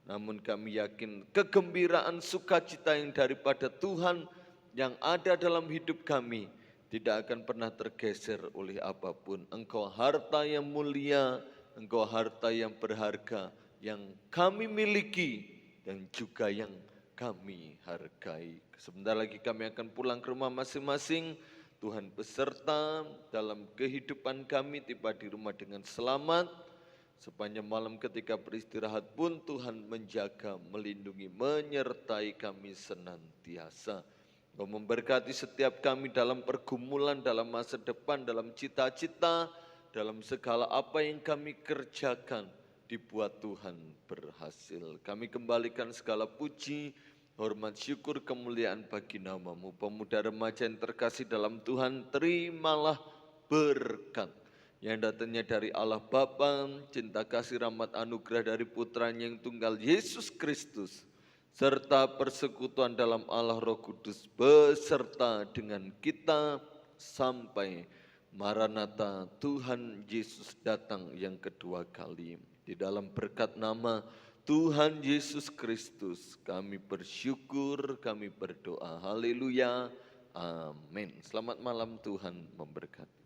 Namun kami yakin kegembiraan sukacita yang daripada Tuhan yang ada dalam hidup kami tidak akan pernah tergeser oleh apapun. Engkau harta yang mulia, Engkau harta yang berharga, yang kami miliki dan juga yang kami hargai. Sebentar lagi kami akan pulang ke rumah masing-masing. Tuhan beserta dalam kehidupan kami, tiba di rumah dengan selamat. Sepanjang malam ketika beristirahat pun Tuhan menjaga, melindungi, menyertai kami senantiasa. Kau memberkati setiap kami dalam pergumulan, dalam masa depan, dalam cita-cita, dalam segala apa yang kami kerjakan, dibuat Tuhan berhasil. Kami kembalikan segala puji, hormat, syukur, kemuliaan bagi nama-Mu. Pemuda remaja yang terkasih dalam Tuhan, terimalah berkat yang datangnya dari Allah Bapa, cinta kasih rahmat anugerah dari putranya yang tunggal Yesus Kristus, serta persekutuan dalam Allah Roh Kudus beserta dengan kita sampai Maranatha, Tuhan Yesus datang yang kedua kali. Di dalam berkat nama Tuhan Yesus Kristus kami bersyukur, kami berdoa. Haleluya, Amin. Selamat malam, Tuhan memberkati.